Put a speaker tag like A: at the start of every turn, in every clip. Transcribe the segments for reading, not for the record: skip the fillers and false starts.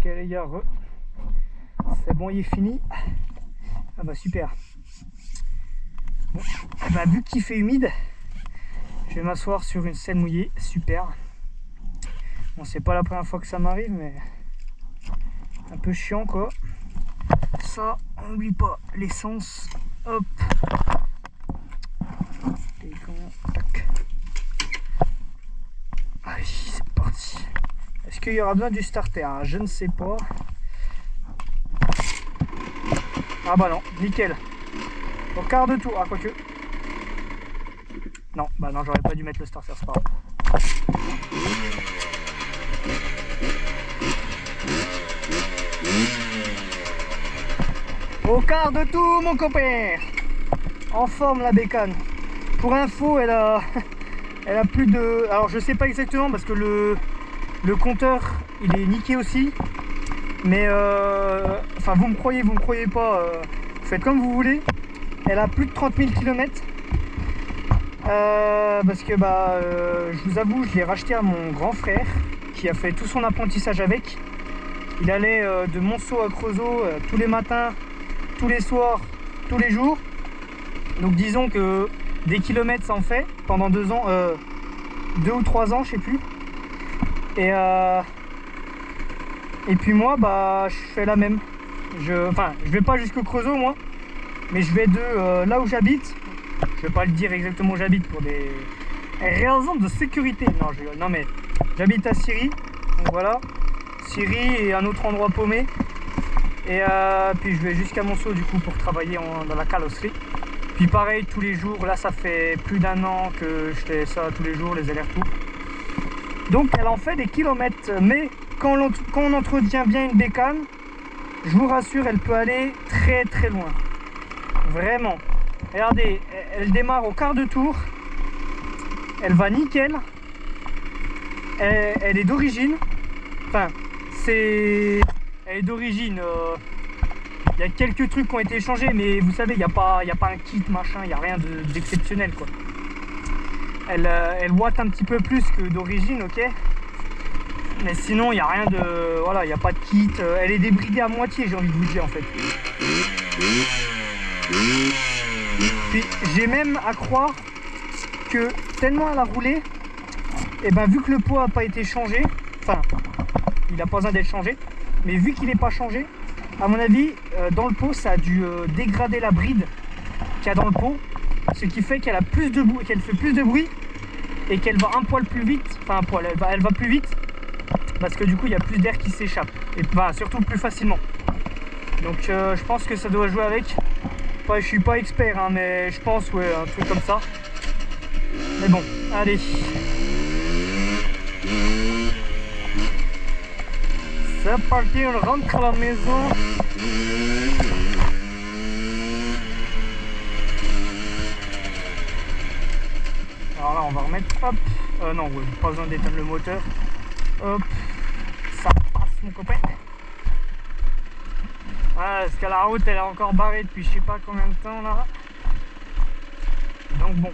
A: Ok les gars, c'est bon, il est fini. Ah bah super. Bon, bah, vu qu'il fait humide, je vais m'asseoir sur une selle mouillée, super. Bon, c'est pas la première fois que ça m'arrive, mais un peu chiant quoi. Ça, on n'oublie pas l'essence. Hop. Tac. Allez, c'est parti. Est-ce qu'il y aura besoin du starter? Je ne sais pas. Ah bah non, nickel. Au quart de tour, ah quoique. Non, bah non, j'aurais pas dû mettre le starter, c'est pas grave. Au quart de tour, mon copain. En forme la bécane. Pour info, elle a plus de... Alors je sais pas exactement parce que le compteur il est niqué aussi. Mais enfin vous me croyez pas, vous faites comme vous voulez. Elle a plus de 30 000 km. Parce que je vous avoue, je l'ai racheté à mon grand frère qui a fait tout son apprentissage avec. Il allait de Monceau à Creusot tous les matins, tous les soirs, tous les jours. Donc disons que des kilomètres ça en fait pendant 2 ans, 2 ou 3 ans, je sais plus. Et puis moi, je fais la même. Je vais pas jusqu'au Creusot moi, mais je vais de là où j'habite. Je vais pas le dire exactement où j'habite pour des raisons de sécurité. Non, non mais j'habite à Syrie, donc voilà, Syrie et un autre endroit paumé. Et puis je vais jusqu'à Monceau du coup pour travailler dans la carrosserie. Puis pareil tous les jours, là ça fait plus d'1 an que je fais ça tous les jours, les allers-retours. Donc elle en fait des kilomètres, mais quand on entretient bien une bécane, je vous rassure, elle peut aller très très loin. Vraiment. Regardez, elle démarre au quart de tour. Elle va nickel. Elle est d'origine. Enfin, elle est d'origine. Il y a quelques trucs qui ont été changés, mais vous savez, il n'y a pas un kit, machin, il n'y a rien d'exceptionnel quoi. Elle watt un petit peu plus que d'origine, ok. Mais sinon, il n'y a rien de... Voilà, il n'y a pas de kit. Elle est débridée à moitié, j'ai envie de vous dire, en fait. Puis, j'ai même à croire que tellement elle a roulé, et vu que le pot n'a pas été changé, enfin, il n'a pas besoin d'être changé, mais vu qu'il n'est pas changé, à mon avis, dans le pot, ça a dû dégrader la bride qu'il y a dans le pot, ce qui fait qu'elle a plus de bruit, qu'elle fait plus de bruit, et qu'elle va un poil plus vite, enfin un poil, elle va plus vite, parce que du coup il y a plus d'air qui s'échappe et surtout plus facilement. Donc je pense que ça doit jouer avec. Enfin, je suis pas expert hein, mais je pense ouais un truc comme ça. Mais bon, allez. C'est parti, on rentre à la maison. Alors là on va remettre, hop, non ouais, pas besoin d'éteindre le moteur. Hop, ça passe mon copain. Voilà, parce que la route elle est encore barrée depuis je sais pas combien de temps là. Donc bon.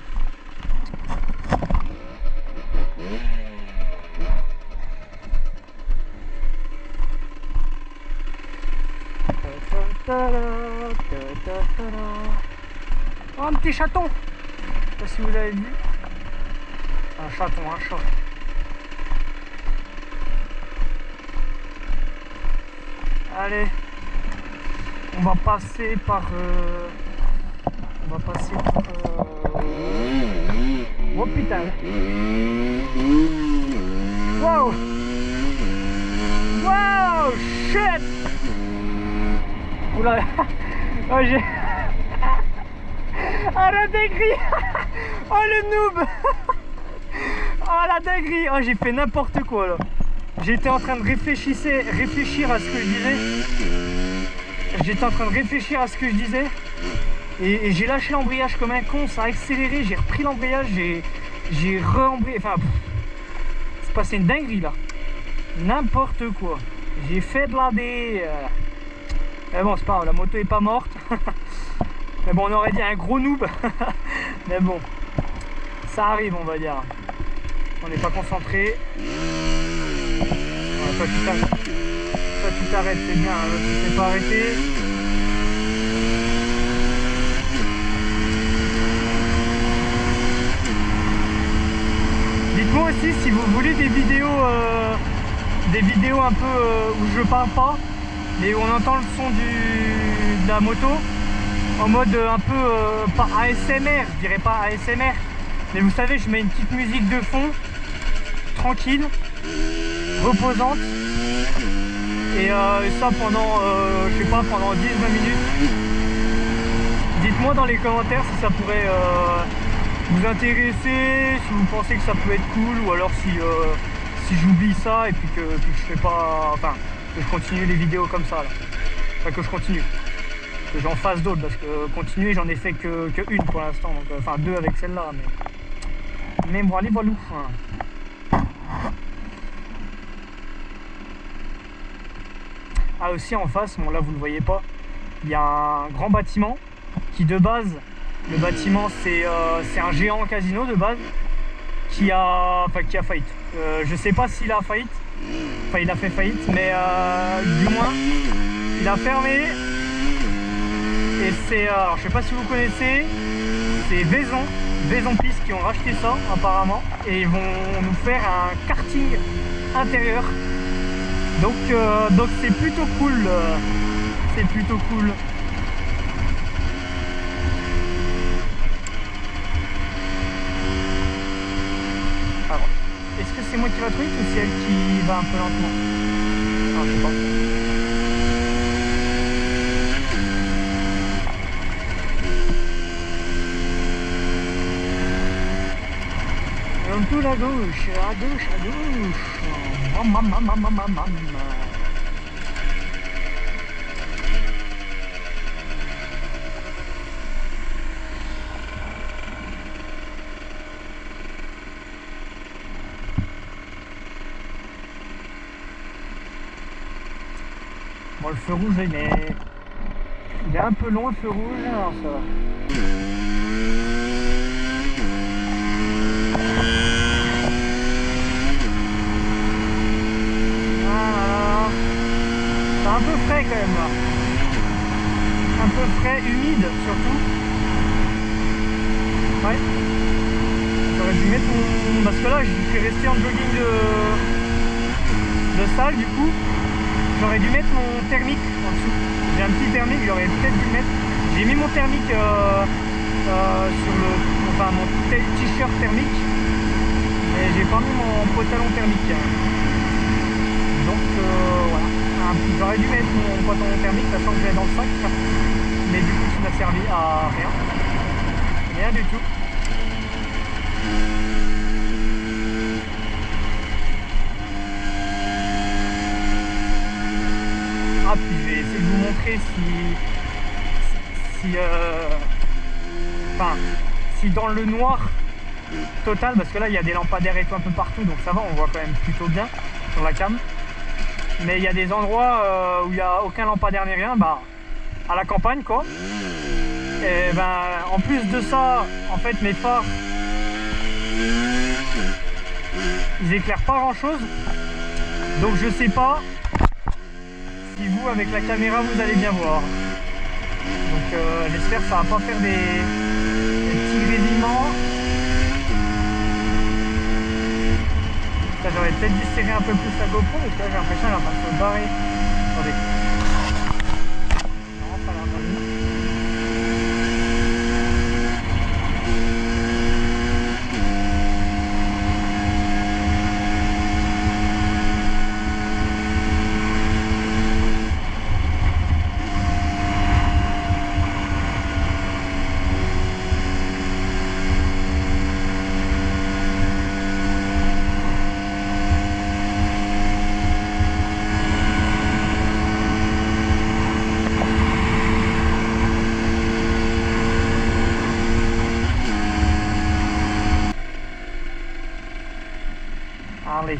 A: Oh, un petit chaton. Je sais pas si vous l'avez vu. Un chaton, un chat. Allez, on va passer par... Oh putain. Wow. Wow, shit. Oula. Oh, j'ai... Oh la dinguerie. Oh le noob. Oh la dinguerie. Oh j'ai fait n'importe quoi là. J'étais en train de réfléchir à ce que je disais. Et j'ai lâché l'embrayage comme un con, ça a accéléré, j'ai repris l'embrayage, j'ai re-embrayé. Enfin, c'est passé une dinguerie là. N'importe quoi. J'ai fait de la dé. Mais bon, c'est pas grave, la moto est pas morte. Mais bon, on aurait dit un gros noob. Mais bon, ça arrive, on va dire. On n'est pas concentré. Toi, tu t'arrêtes, c'est bien, l'autre il s'est pas arrêté. Dites-moi aussi si vous voulez des vidéos un peu où je parle pas, mais où on entend le son de la moto, en mode un peu, pas ASMR, je dirais pas ASMR, mais vous savez, je mets une petite musique de fond, tranquille, reposante, et ça pendant, je sais pas, pendant 10-20 minutes. Dites-moi dans les commentaires si ça pourrait vous intéresser, si vous pensez que ça peut être cool, ou alors si j'oublie ça et puis que je fais pas, enfin, que je continue les vidéos comme ça là. Enfin, que je continue, que j'en fasse d'autres, parce que continuer j'en ai fait que une pour l'instant, donc enfin deux avec celle-là, mais voilà, voilà. Ah, aussi en face, bon là vous le voyez pas, il y a un grand bâtiment qui de base, le bâtiment c'est un géant casino de base qui a faillite. Je sais pas s'il a faillite, enfin il a fait faillite, mais du moins il a fermé. Et c'est, alors je sais pas si vous connaissez, c'est Vaison Piste qui ont racheté ça apparemment, et ils vont nous faire un karting intérieur. Donc c'est plutôt cool, c'est plutôt cool. Alors, est-ce que c'est moi qui va trop vite ou c'est elle qui va un peu lentement? Non, je sais pas. Un peu à gauche, à gauche, à gauche. Bon, le feu rouge, il est un peu long, le feu rouge, alors ça va. Un peu frais quand même là. Un peu frais, humide surtout. Ouais. J'aurais dû mettre mon... Parce que là je suis resté en jogging de salle du coup. J'aurais dû mettre mon thermique en dessous. J'ai un petit thermique, j'aurais peut-être dû le mettre. J'ai mis mon thermique sur le... Enfin mon t-shirt thermique. Mais j'ai pas mis mon pantalon thermique. Donc voilà. J'aurais dû mettre mon pantalon thermique, sachant que je l'ai dans le sac, mais du coup ça n'a servi à rien. Rien du tout. Ah, puis je vais essayer de vous montrer si dans le noir total, parce que là il y a des lampadaires et tout un peu partout, donc ça va, on voit quand même plutôt bien sur la cam. Mais il y a des endroits où il n'y a aucun lampadaire ni rien, bah, à la campagne quoi. Et ben, en plus de ça, en fait mes phares, ils éclairent pas grand chose. Donc je sais pas si vous avec la caméra vous allez bien voir. Donc j'espère que ça va pas faire des petits grésillements. J'aurais peut-être dû serrer un peu plus la GoPro, parce que là j'ai l'impression qu'elle est en train de se barrer. Attendez. Non, ça l'a pas vu. Allez.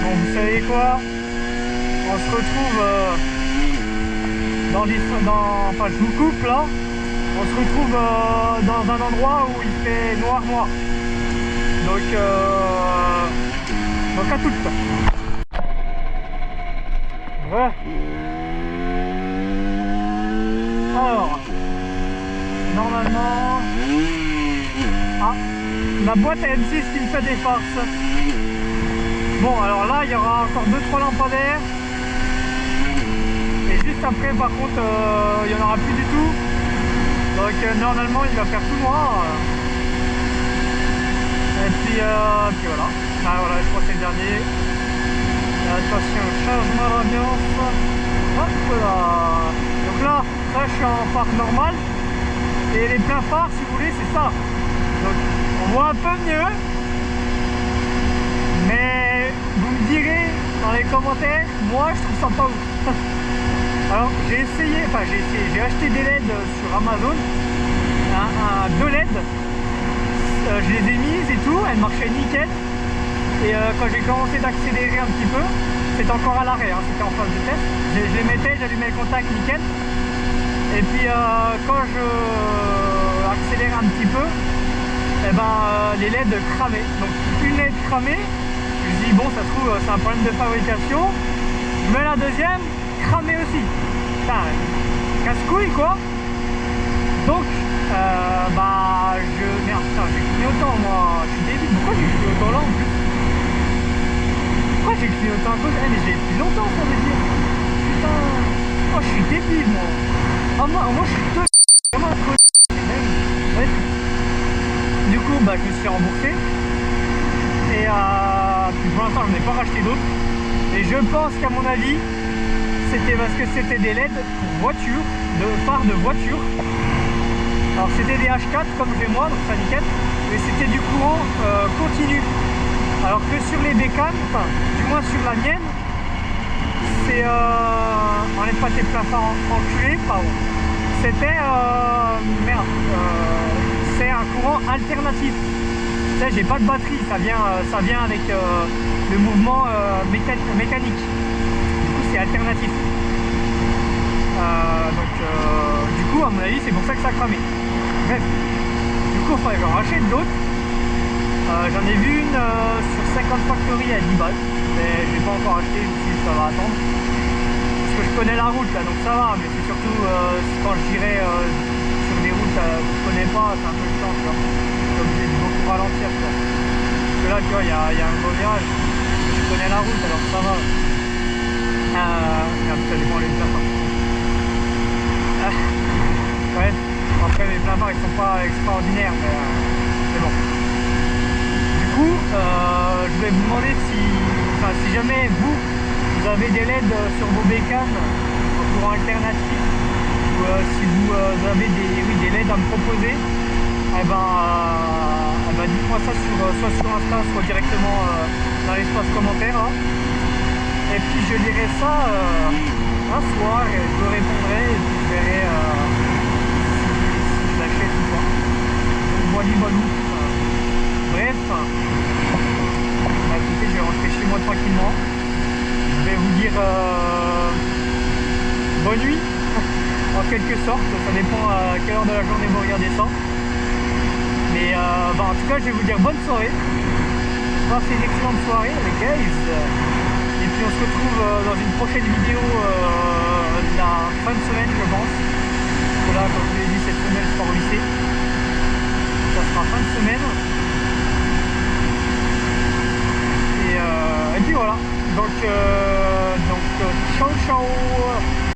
A: Bon, vous savez quoi? On se retrouve enfin je vous coupe là. On on se retrouve dans un endroit où il fait noir. Donc à toutes. Ouais. Alors, normalement... Ah, la boîte à M6 qui me fait des farces. Bon, alors là, il y aura encore 2-3 lampadaires. Et juste après, par contre, il n'y en aura plus du tout. Donc normalement, il va faire tout noir. Et puis voilà. Ah, voilà, je crois que c'est le dernier. Attention, changement d'ambiance. Hop là. Donc là, je suis en phare normal. Et les pleins phares, si vous voulez, c'est ça. Donc on voit un peu mieux. Mais vous me direz dans les commentaires, moi je trouve ça pas ouf. Alors j'ai acheté des LED sur Amazon, deux LED. Je les ai mises et tout, elles marchaient nickel. Et quand j'ai commencé d'accélérer un petit peu, c'était encore à l'arrêt, hein, c'était en phase de test. Je les mettais, j'allumais le contact nickel. Et puis quand je accélère un petit peu, et les LED cramaient. Donc une LED cramée, je me dis bon, ça se trouve c'est un problème de fabrication. Je mets la deuxième, cramée aussi. Putain, casse-couille quoi. Donc merde, putain, j'ai clignotant moi, je suis débile. Pourquoi j'ai clignotant là en plus? Pourquoi j'ai clignotant à cause? Mais j'ai depuis longtemps ça veut dire. Putain, oh je suis débile moi. Ah moi je suis deux comme un con. Bref. Du coup je me suis remboursé. Et puis pour l'instant je n'ai pas racheté d'autres. Et je pense qu'à mon avis c'était parce que c'était des LED pour voiture, de phares de voiture. Alors c'était des H4 comme j'ai moi, donc ça nickel. Mais c'était du courant continu. Alors que sur les bécanes, enfin du moins sur la mienne, c'est enlève pas tes pleins phares enculés, pardon. C'était c'est un courant alternatif. Tu sais, j'ai pas de batterie, ça vient avec le mouvement mécanique. Du coup c'est alternatif. Du coup à mon avis c'est pour ça que ça a cramé. Bref, du coup il faudrait que j'en rachète d'autres. J'en ai vu une sur 50 Factory à 10 balles, mais je l'ai pas encore acheté, je me suis dit ça va attendre. Parce que je connais la route là, donc ça va, mais c'est surtout quand je dirais sur des routes que je connais pas, c'est un peu chiant, tu vois. Je suis obligé de beaucoup ralentir, quoi. Parce que là, tu vois, il y a un gros virage, je connais la route, alors ça va. Merde, ça dépend les pleins phares. Bref, après mes pleins phares ils sont pas extraordinaires, mais bon. Du coup, je vais vous demander si jamais vous avez des LED sur vos bécanes en courant alternatif, ou si vous avez des LED à me proposer, dites-moi ça soit sur Insta, soit directement dans l'espace commentaire. Hein. Et puis je lirai ça un soir et je vous répondrai et puis je verrai si je l'achète ou pas. Donc voilà. Bref, écoutez, je vais rentrer chez moi tranquillement. Je vais vous dire bonne nuit, en quelque sorte, ça dépend à quelle heure de la journée vous regardez ça. Mais en tout cas, je vais vous dire bonne soirée. Passez une excellente soirée, les guys. Et puis on se retrouve dans une prochaine vidéo de la fin de semaine, je pense. Parce que là, comme je vous l'ai dit, cette semaine, je pars au lycée. Ça sera fin de semaine. Et puis voilà. Donc ciao ciao.